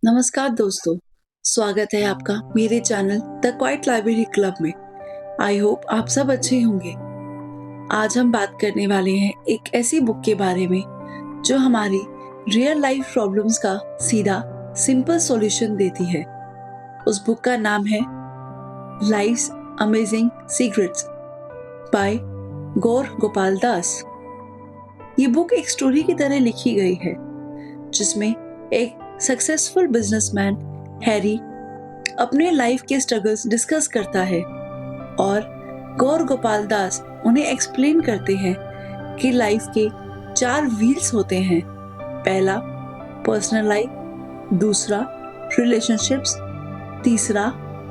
नमस्कार दोस्तों, स्वागत है आपका मेरे channel the quiet library club में। आई होप आप सब अच्छे होंगे। आज हम बात करने वाले हैं एक ऐसी बुक के बारे में जो हमारी रियल लाइफ प्रॉब्लम्स का सीधा सिंपल सॉल्यूशन देती है। उस बुक का नाम है लाइफ्स अमेजिंग सीक्रेट्स बाय गौर गोपाल दास। ये बुक एक स्टोरी की तरह लिखी गई है जिसमें एक सक्सेसफुल बिजनेसमैन हैरी अपने लाइफ के स्ट्रगल्स डिस्कस करता है और गौर गोपाल दास उन्हें एक्सप्लेन करते हैं कि लाइफ के 4 व्हील्स होते हैं। पहला पर्सनल लाइफ, दूसरा रिलेशनशिप्स, तीसरा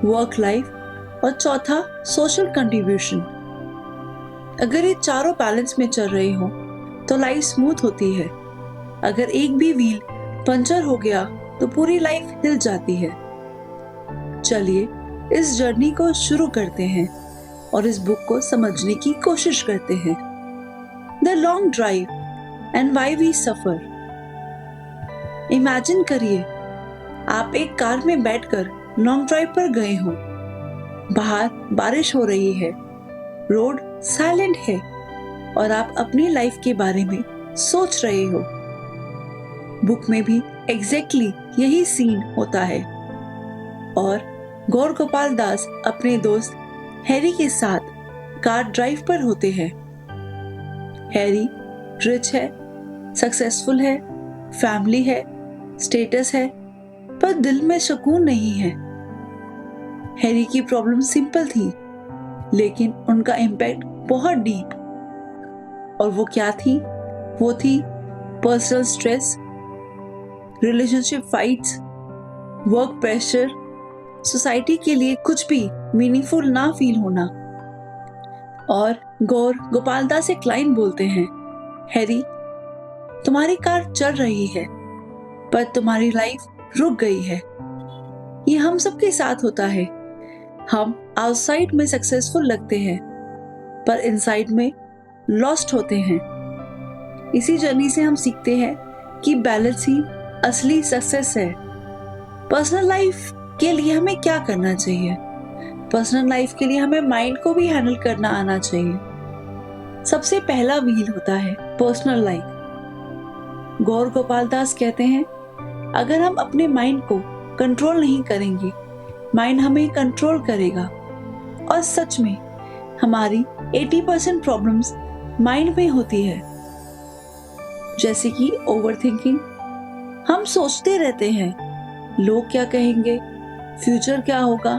वर्क लाइफ और चौथा सोशल कंट्रीब्यूशन। अगर ये चारों बैलेंस में चल रहे हो तो लाइफ स्मूथ होती है। अगर एक भी व्हील पंचर हो गया तो पूरी लाइफ हिल जाती है। चलिए इस जर्नी को शुरू करते हैं और इस बुक को समझने की कोशिश करते हैं। The long drive and why we suffer. Imagine करिए आप एक कार में बैठकर लॉन्ग ड्राइव पर गए हो। बाहर बारिश हो रही है, रोड साइलेंट है और आप अपनी लाइफ के बारे में सोच रहे हो। बुक में भी एग्जैक्टली यही सीन होता है और गौर गोपाल दास अपने दोस्त हैरी के साथ कार ड्राइव पर होते हैं। हैरी रिच है, सक्सेसफुल है, फैमिली है, स्टेटस है, पर दिल में सुकून नहीं है। हैरी की प्रॉब्लम सिंपल थी लेकिन उनका इम्पैक्ट बहुत डीप। और वो क्या थी? वो थी personal stress, relationship fights, work pressure, society के लिए कुछ भी मीनिंगफुल ना फील होना। और गौर गोपाल दास एक लाइन बोलते हैं, हैरी तुम्हारी कार चल रही है पर तुम्हारी लाइफ रुक गई है। ये हम सबके साथ होता है। हम आउटसाइड में सक्सेसफुल लगते हैं पर इनसाइड में लॉस्ट होते हैं। इसी जर्नी से हम सीखते हैं कि बैलेंस ही असली सक्सेस है। पर्सनल लाइफ के लिए हमें क्या करना चाहिए? पर्सनल लाइफ के लिए हमें माइंड को भी हैंडल करना आना चाहिए। सबसे पहला व्हील होता है पर्सनल लाइफ। गौर गोपाल दास कहते हैं अगर हम अपने माइंड को कंट्रोल नहीं करेंगे, माइंड हमें कंट्रोल करेगा। और सच में हमारी 80% प्रॉब्लम्स माइंड में होती है, जैसे कि ओवरथिंकिंग। हम सोचते रहते हैं लोग क्या कहेंगे, फ्यूचर क्या होगा,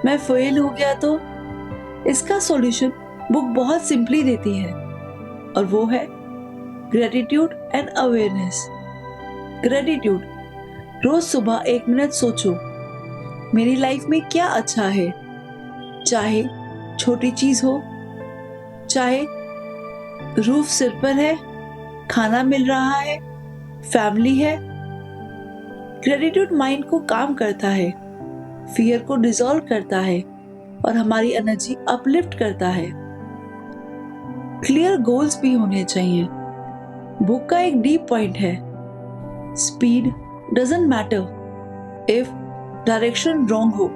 मैं फेल हो गया तो। इसका सॉल्यूशन बुक बहुत सिंपली देती है और वो है ग्रेटिट्यूड एंड अवेयरनेस। ग्रेटिट्यूड, रोज सुबह 1 मिनट सोचो मेरी लाइफ में क्या अच्छा है, चाहे छोटी चीज हो, चाहे रूफ सिर पर है, खाना मिल रहा है, फैमिली है। ग्रेटिट्यूड माइंड को काम करता है, फियर को डिसॉल्व करता है और हमारी एनर्जी अपलिफ्ट करता है। क्लियर गोल्स भी होने चाहिए। बुक का एक डीप पॉइंट है, speed doesn't matter if direction wrong हो।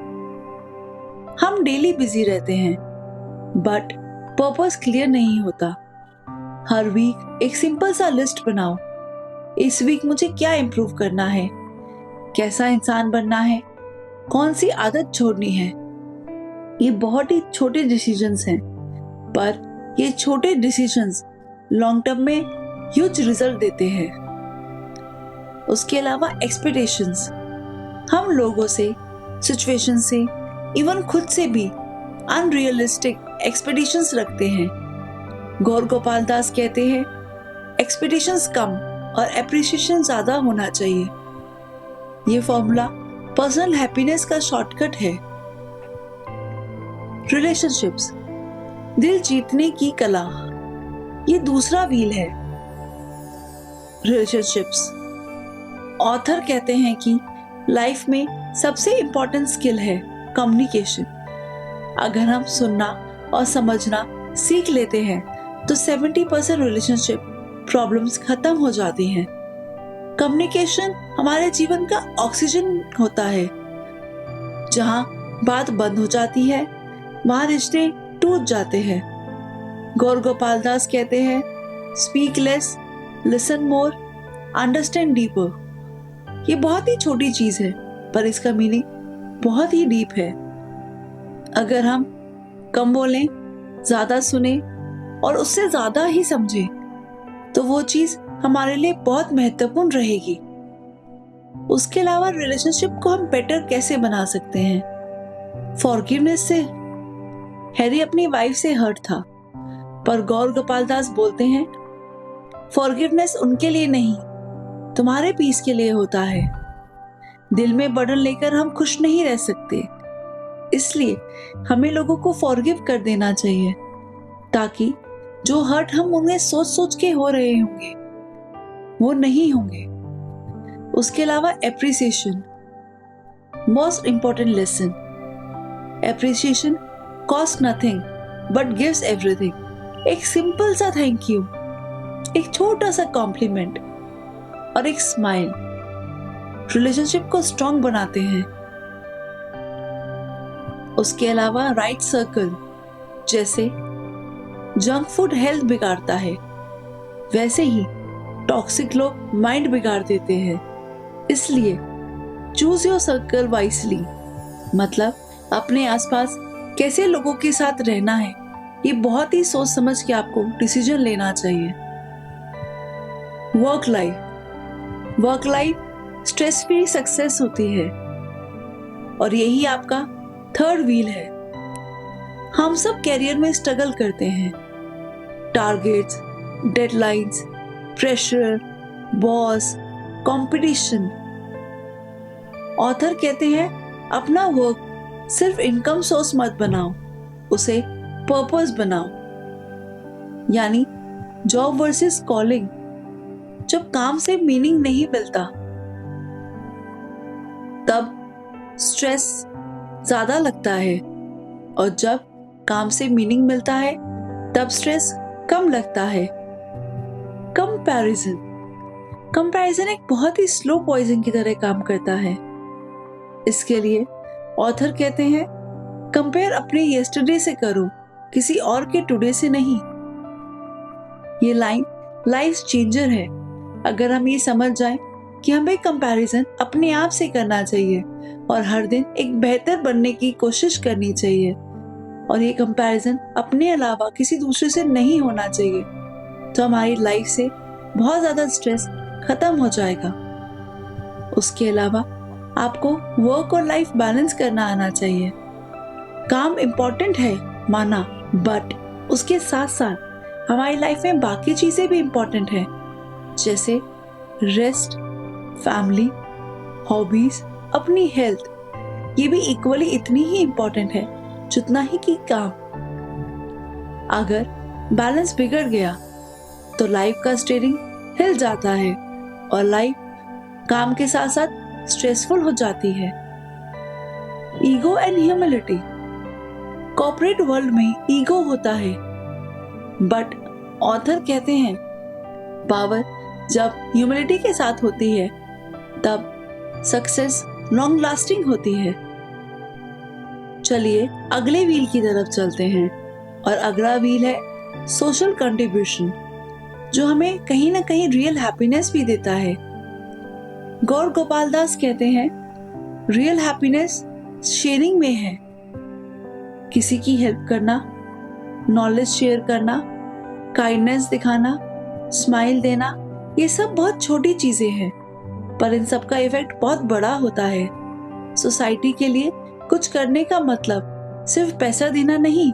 हम डेली बिजी रहते हैं बट पर्पस क्लियर नहीं होता। हर वीक एक सिंपल सा लिस्ट बनाओ, इस वीक मुझे क्या इंप्रूव करना है, कैसा इंसान बनना है, कौन सी आदत छोड़नी है। ये बहुत ही छोटे डिसीजंस हैं पर ये छोटे डिसीजंस लॉन्ग टर्म में ह्यूज रिजल्ट देते हैं। उसके अलावा एक्सपेक्टेशंस, हम लोगों से, सिचुएशन से, इवन खुद से भी अनरियलिस्टिक एक्सपेक्टेशंस रखते हैं। गौर गोपाल दास कहते हैं एक्सपेक्टेशंस कम और एप्रिसिएशन ज्यादा होना चाहिए। ये फॉर्मूला पर्सनल हैप्पीनेस का शॉर्टकट है। रिलेशनशिप्स, दिल जीतने की कला, ये दूसरा व्हील है। रिलेशनशिप्स, ऑथर कहते हैं कि लाइफ में सबसे इंपॉर्टेंट स्किल है कम्युनिकेशन। अगर हम सुनना और समझना सीख लेते हैं तो 70% रिलेशनशिप प्रॉब्लम्स खत्म हो जाती हैं। कम्युनिकेशन हमारे जीवन का ऑक्सीजन होता है। जहां बात बंद हो जाती है वहां रिश्ते टूट जाते हैं। गौर गोपाल दास कहते हैं, speak less, listen more, understand deeper. ये बहुत ही छोटी चीज है पर इसका मीनिंग बहुत ही डीप है। अगर हम कम बोलें, ज्यादा सुने और उससे ज्यादा ही समझें तो वो चीज हमारे लिए बहुत महत्वपूर्ण रहेगी। उसके अलावा रिलेशनशिप को हम बेटर कैसे बना सकते हैं? फॉरगिवनेस से। हैरी अपनी वाइफ से हर्ट था पर गौर गोपाल दास बोलते हैं, फॉरगिवनेस उनके लिए नहीं, तुम्हारे पीस के लिए होता है। दिल में बर्डन लेकर हम खुश नहीं रह सकते, इसलिए हमें लोगों को फॉरगिव कर देना चाहिए ताकि जो हर्ट हम उन्हें सोच सोच के हो रहे होंगे वो नहीं होंगे। उसके अलावा appreciation, most important lesson. Appreciation cost nothing but gives everything. एक सिंपल सा थैंक यू, एक छोटा सा कॉम्प्लीमेंट और एक स्माइल रिलेशनशिप को स्ट्रॉन्ग बनाते हैं। उसके अलावा राइट सर्कल, जैसे जंक फूड हेल्थ बिगाड़ता है वैसे ही टॉक्सिक लोग माइंड बिगाड़ देते हैं। इसलिए चूज योर सर्कल वाइसली, मतलब अपने आसपास कैसे लोगों के साथ रहना है ये बहुत ही सोच समझ के आपको डिसीजन लेना चाहिए। Work life stress free success होती है और यही आपका थर्ड व्हील है। हम सब कैरियर में स्ट्रगल करते हैं। Targets, deadlines, pressure, boss, competition. Author कहते हैं, अपना वर्क सिर्फ इनकम सोर्स मत बनाओ, उसे पर्पस बनाओ। यानी जॉब वर्सेस कॉलिंग। जब काम से मीनिंग नहीं मिलता तब स्ट्रेस ज्यादा लगता है और जब काम से मीनिंग मिलता है तब स्ट्रेस कम लगता है। कंपैरिजन एक बहुत ही स्लो पॉइजन की तरह काम करता है। इसके लिए ऑथर कहते हैं, कंपेयर अपने यस्टरडे से करो, किसी और के टुडे से नहीं। ये लाइन लाइफ चेंजर है। अगर हम ये समझ जाएं कि हमें कंपैरिजन अपने आप से करना चाहिए और हर दिन एक बेहतर बनने की कोशिश करनी चाहिए और ये कंपैरिजन अपने अलावा किसी दूसरे से नहीं होना चाहिए, तो हमारी लाइफ से बहुत ज्यादा स्ट्रेस खत्म हो जाएगा। उसके अलावा आपको वर्क और लाइफ बैलेंस करना आना चाहिए। काम इम्पोर्टेंट है माना, बट उसके साथ साथ हमारी लाइफ में बाकी चीजें भी इम्पोर्टेंट है, जैसे रेस्ट, फैमिली, हॉबीज, अपनी हेल्थ। ये भी इक्वली इतनी ही इम्पोर्टेंट है जितना ही कि काम। अगर बैलेंस बिगड़ गया तो लाइफ का स्टीयरिंग हिल जाता है और लाइफ काम के साथ साथ स्ट्रेसफुल हो जाती है। Ego and humility. Corporate world में ईगो होता है, बट ऑथर कहते हैं पावर जब ह्यूमिलिटी के साथ होती है तब सक्सेस लॉन्ग लास्टिंग होती है। चलिए अगले व्हील की तरफ चलते हैं और अगला व्हील है सोशल कंट्रीब्यूशन, जो हमें कहीं ना कहीं रियल हैप्पीनेस भी देता है। गौर गोपाल दास कहते हैं, रियल हैप्पीनेस शेयरिंग में है। किसी की हेल्प करना, नॉलेज शेयर करना, काइंडनेस दिखाना, स्माइल देना, ये सब बहुत छोटी चीजें हैं पर इन सब का इफेक्ट बहुत बड़ा होता है। सोसाइटी के लिए कुछ करने का मतलब सिर्फ पैसा देना नहीं,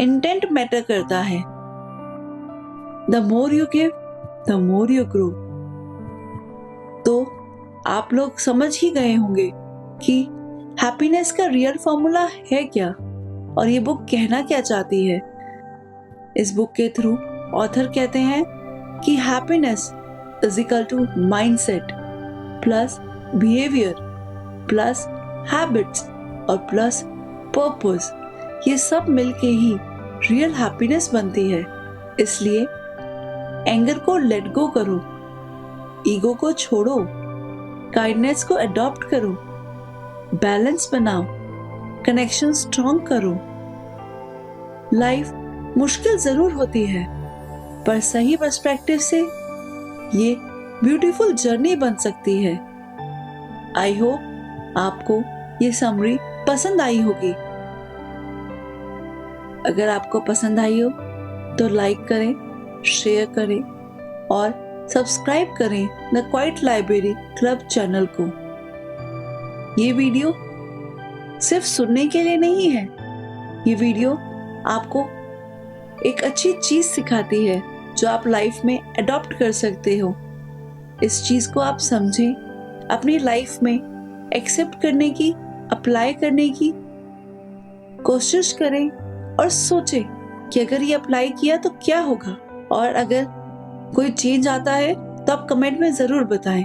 इंटेंट मैटर करता है। The more you give the more you grow. तो आप लोग समझ ही गए होंगे कि हैप्पीनेस का रियल फॉर्मूला है क्या और ये बुक कहना क्या चाहती है। इस बुक के थ्रू ऑथर कहते हैं कि happiness is equal to mindset plus behaviour plus habits और प्लस पर्पस। ये सब मिलके ही रियल हैप्पीनेस बनती है। इसलिए एंगर को लेट गो करो, ईगो को छोड़ो, काइंडनेस को अडॉप्ट करो, बैलेंस बनाओ, कनेक्शन स्ट्रॉन्ग करो। लाइफ मुश्किल जरूर होती है, पर सही पर्सपेक्टिव से ये ब्यूटीफुल जर्नी बन सकती है। आई होप आपको ये समरी पसंद आई होगी। अगर आपको पसंद आई हो तो लाइक करें, शेयर करें और सब्सक्राइब करें the quiet library club channel को। ये वीडियो सिर्फ सुनने के लिए नहीं है, ये वीडियो आपको एक अच्छी चीज सिखाती है जो आप लाइफ में अडॉप्ट कर सकते हो। इस चीज को आप समझें, अपनी लाइफ में एक्सेप्ट करने की, अप्लाई करने की कोशिश करें और सोचें कि अगर ये अप्लाई किया तो क्या होगा। और अगर कोई चेंज आता है तो आप कमेंट में जरूर बताएं।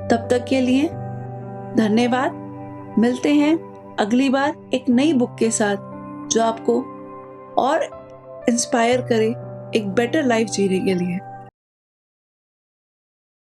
तब तक के लिए धन्यवाद। मिलते हैं अगली बार एक नई बुक के साथ जो आपको और इंस्पायर करे एक बेटर लाइफ जीने के लिए।